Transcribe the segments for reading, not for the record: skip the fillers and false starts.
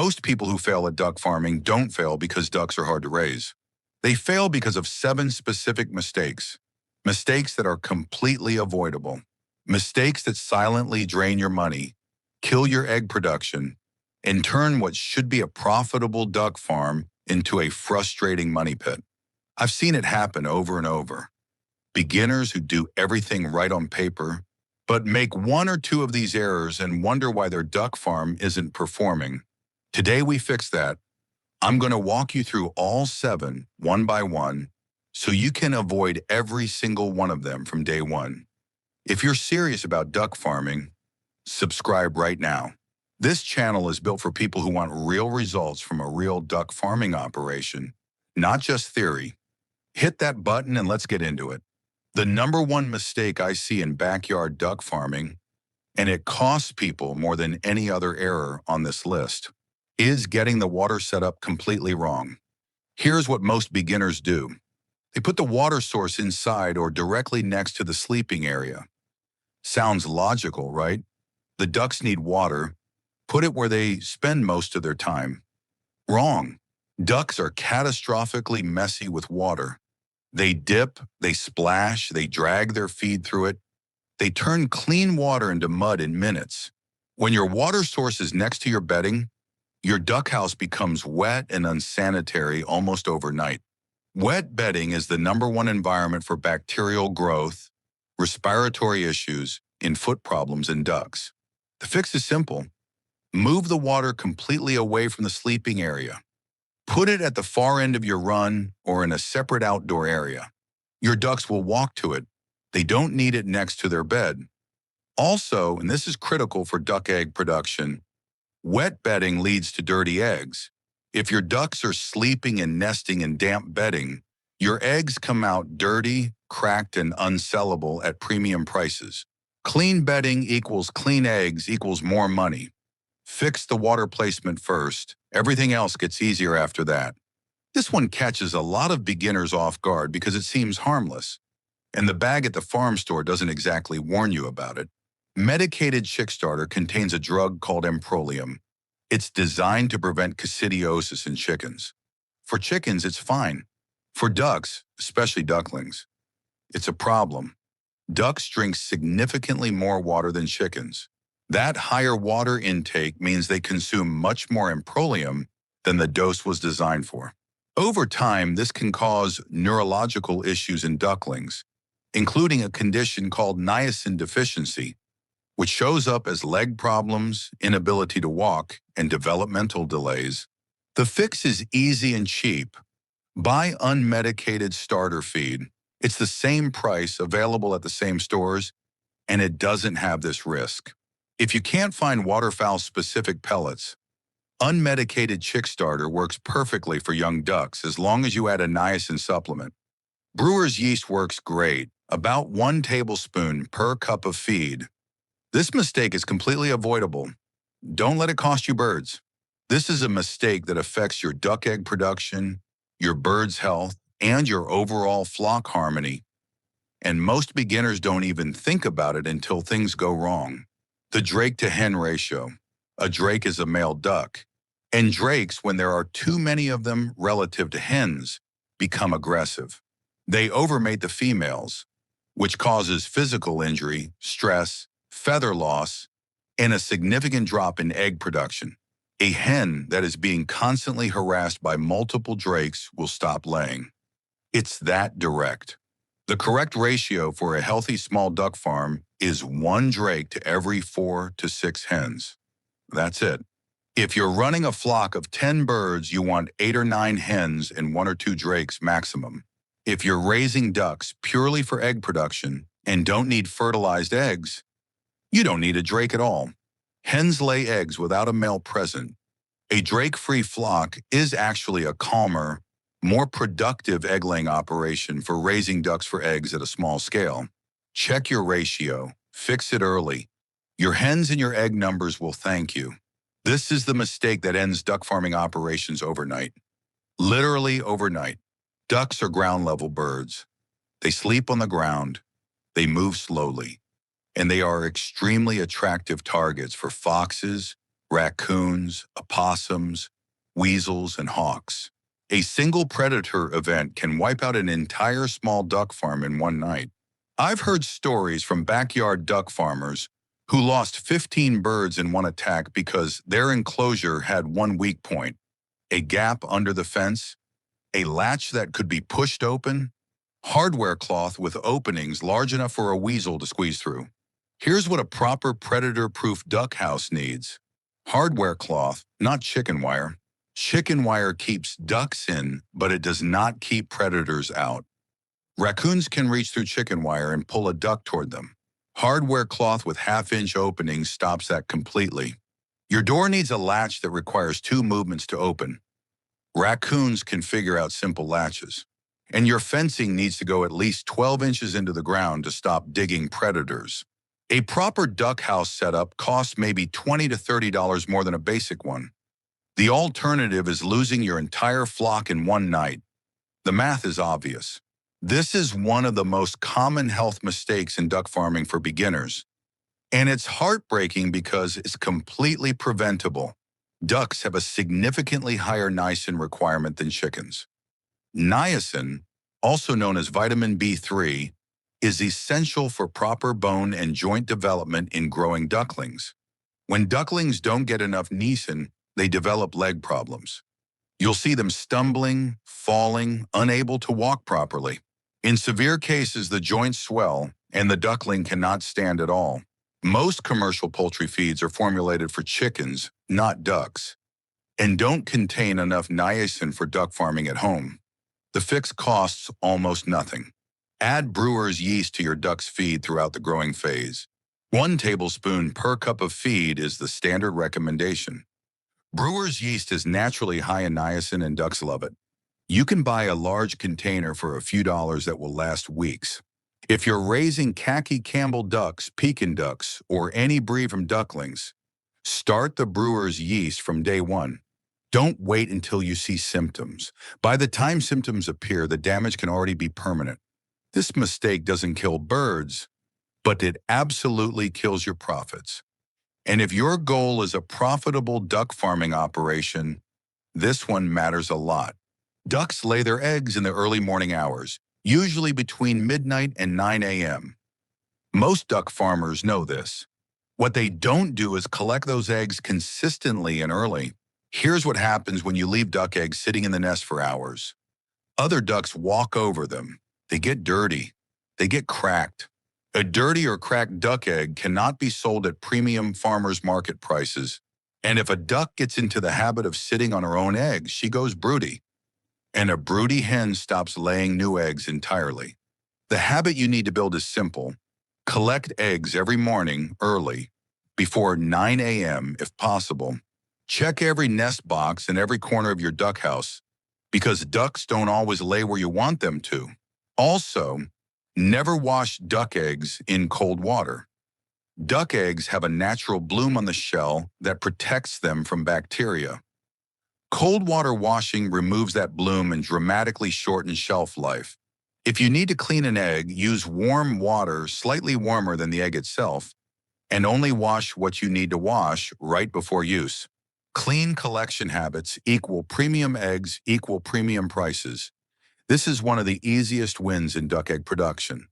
Most people who fail at duck farming don't fail because ducks are hard to raise. They fail because of 7 specific mistakes. Mistakes that are completely avoidable. Mistakes that silently drain your money, kill your egg production, and turn what should be a profitable duck farm into a frustrating money pit. I've seen it happen over and over. Beginners who do everything right on paper, but make 1 or 2 of these errors and wonder why their duck farm isn't performing. Today we fix that. I'm going to walk you through all 7, one by one, so you can avoid every single one of them from day one. If you're serious about duck farming, subscribe right now. This channel is built for people who want real results from a real duck farming operation, not just theory. Hit that button and let's get into it. The number 1 mistake I see in backyard duck farming, and it costs people more than any other error on this list, is getting the water set up completely wrong. Here's what most beginners do. They put the water source inside or directly next to the sleeping area. Sounds logical, right? The ducks need water. Put it where they spend most of their time. Wrong. Ducks are catastrophically messy with water. They dip, they splash, they drag their feed through it. They turn clean water into mud in minutes. When your water source is next to your bedding, your duck house becomes wet and unsanitary almost overnight. Wet bedding is the number 1 environment for bacterial growth, respiratory issues, and foot problems in ducks. The fix is simple. Move the water completely away from the sleeping area. Put it at the far end of your run or in a separate outdoor area. Your ducks will walk to it. They don't need it next to their bed. Also, and this is critical for duck egg production, wet bedding leads to dirty eggs. If your ducks are sleeping and nesting in damp bedding, your eggs come out dirty, cracked, and unsellable at premium prices. Clean bedding equals clean eggs equals more money. Fix the water placement first. Everything else gets easier after that. This one catches a lot of beginners off guard because it seems harmless, and the bag at the farm store doesn't exactly warn you about it. Medicated chick starter contains a drug called amprolium. It's designed to prevent coccidiosis in chickens. For chickens, it's fine. For ducks, especially ducklings, it's a problem. Ducks drink significantly more water than chickens. That higher water intake means they consume much more amprolium than the dose was designed for. Over time, this can cause neurological issues in ducklings, including a condition called niacin deficiency, which shows up as leg problems, inability to walk, and developmental delays. The fix is easy and cheap. Buy unmedicated starter feed. It's the same price, available at the same stores, and it doesn't have this risk. If you can't find waterfowl-specific pellets, unmedicated chick starter works perfectly for young ducks as long as you add a niacin supplement. Brewer's yeast works great, about 1 tablespoon per cup of feed. This mistake is completely avoidable. Don't let it cost you birds. This is a mistake that affects your duck egg production, your bird's health, and your overall flock harmony. And most beginners don't even think about it until things go wrong. The drake to hen ratio. A drake is a male duck. And drakes, when there are too many of them relative to hens, become aggressive. They overmate the females, which causes physical injury, stress, feather loss, and a significant drop in egg production. A hen that is being constantly harassed by multiple drakes will stop laying. It's that direct. The correct ratio for a healthy small duck farm is 1 drake to every 4 to 6 hens. That's it. If you're running a flock of 10 birds, you want 8 or 9 hens and 1 or 2 drakes maximum. If you're raising ducks purely for egg production and don't need fertilized eggs, you don't need a drake at all. Hens lay eggs without a male present. A drake-free flock is actually a calmer, more productive egg-laying operation for raising ducks for eggs at a small scale. Check your ratio. Fix it early. Your hens and your egg numbers will thank you. This is the mistake that ends duck farming operations overnight. Literally overnight. Ducks are ground-level birds. They sleep on the ground. They move slowly. And they are extremely attractive targets for foxes, raccoons, opossums, weasels, and hawks. A single predator event can wipe out an entire small duck farm in one night. I've heard stories from backyard duck farmers who lost 15 birds in one attack because their enclosure had one weak point, a gap under the fence, a latch that could be pushed open, hardware cloth with openings large enough for a weasel to squeeze through. Here's what a proper predator-proof duck house needs. Hardware cloth, not chicken wire. Chicken wire keeps ducks in, but it does not keep predators out. Raccoons can reach through chicken wire and pull a duck toward them. Hardware cloth with half-inch openings stops that completely. Your door needs a latch that requires 2 movements to open. Raccoons can figure out simple latches. And your fencing needs to go at least 12 inches into the ground to stop digging predators. A proper duck house setup costs maybe $20 to $30 more than a basic one. The alternative is losing your entire flock in one night. The math is obvious. This is one of the most common health mistakes in duck farming for beginners. And it's heartbreaking because it's completely preventable. Ducks have a significantly higher niacin requirement than chickens. Niacin, also known as vitamin B3, is essential for proper bone and joint development in growing ducklings. When ducklings don't get enough niacin, they develop leg problems. You'll see them stumbling, falling, unable to walk properly. In severe cases, the joints swell and the duckling cannot stand at all. Most commercial poultry feeds are formulated for chickens, not ducks, and don't contain enough niacin for duck farming at home. The fix costs almost nothing. Add brewer's yeast to your duck's feed throughout the growing phase. 1 tablespoon per cup of feed is the standard recommendation. Brewer's yeast is naturally high in niacin and ducks love it. You can buy a large container for a few dollars that will last weeks. If you're raising khaki Campbell ducks, Pekin ducks, or any breed from ducklings, start the brewer's yeast from day 1. Don't wait until you see symptoms. By the time symptoms appear, the damage can already be permanent. This mistake doesn't kill birds, but it absolutely kills your profits. And if your goal is a profitable duck farming operation, this one matters a lot. Ducks lay their eggs in the early morning hours, usually between midnight and 9 a.m. Most duck farmers know this. What they don't do is collect those eggs consistently and early. Here's what happens when you leave duck eggs sitting in the nest for hours. Other ducks walk over them. They get dirty. They get cracked. A dirty or cracked duck egg cannot be sold at premium farmers market prices. And if a duck gets into the habit of sitting on her own eggs, she goes broody. And a broody hen stops laying new eggs entirely. The habit you need to build is simple. Collect eggs every morning early, before 9 a.m. if possible. Check every nest box and every corner of your duck house, because ducks don't always lay where you want them to. Also, never wash duck eggs in cold water. Duck eggs have a natural bloom on the shell that protects them from bacteria. Cold water washing removes that bloom and dramatically shortens shelf life. If you need to clean an egg, use warm water, slightly warmer than the egg itself, and only wash what you need to wash right before use. Clean collection habits equal premium eggs equal premium prices. This is one of the easiest wins in duck egg production.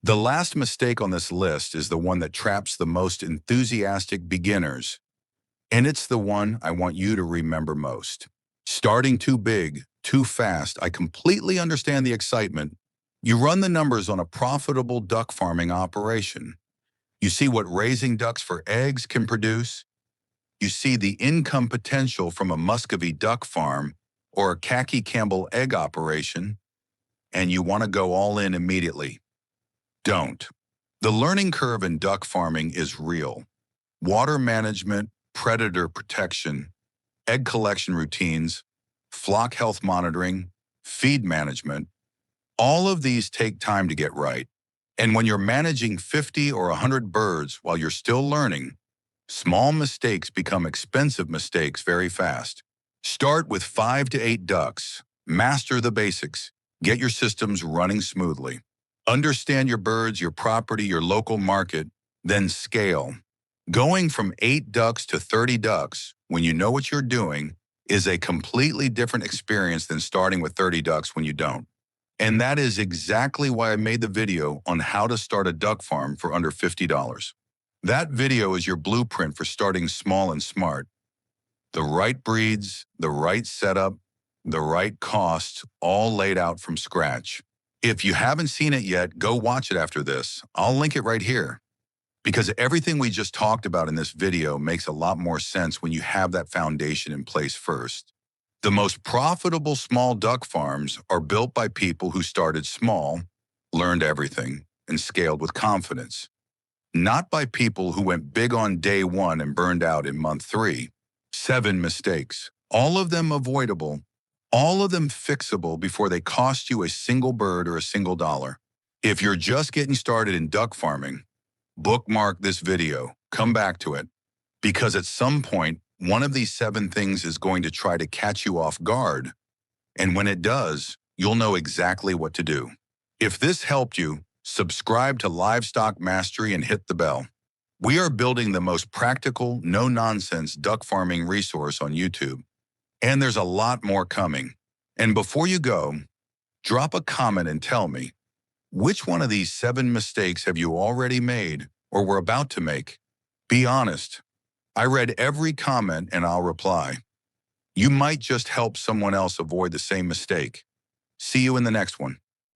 The last mistake on this list is the one that traps the most enthusiastic beginners, and it's the one I want you to remember most. Starting too big, too fast. I completely understand the excitement. You run the numbers on a profitable duck farming operation. You see what raising ducks for eggs can produce. You see the income potential from a Muscovy duck farm or a khaki Campbell egg operation, and you want to go all in immediately. Don't. The learning curve in duck farming is real. Water management, predator protection, egg collection routines, flock health monitoring, feed management, all of these take time to get right. And when you're managing 50 or 100 birds while you're still learning, small mistakes become expensive mistakes very fast. Start with 5 to 8 ducks. Master the basics. Get your systems running smoothly. Understand your birds, your property, your local market, then scale. Going from 8 ducks to 30 ducks when you know what you're doing is a completely different experience than starting with 30 ducks when you don't. And that is exactly why I made the video on how to start a duck farm for under $50. That video is your blueprint for starting small and smart. The right breeds, the right setup, the right costs, all laid out from scratch. If you haven't seen it yet, go watch it after this. I'll link it right here. Because everything we just talked about in this video makes a lot more sense when you have that foundation in place first. The most profitable small duck farms are built by people who started small, learned everything, and scaled with confidence. Not by people who went big on day 1 and burned out in month 3. 7 mistakes, all of them avoidable, all of them fixable before they cost you a single bird or a single dollar. If you're just getting started in duck farming, bookmark this video, come back to it, because at some point, one of these 7 things is going to try to catch you off guard. And when it does, you'll know exactly what to do. If this helped you, subscribe to Livestock Mastery and hit the bell. We are building the most practical, no-nonsense duck farming resource on YouTube. And there's a lot more coming. And before you go, drop a comment and tell me, which one of these 7 mistakes have you already made or were about to make? Be honest. I read every comment and I'll reply. You might just help someone else avoid the same mistake. See you in the next one.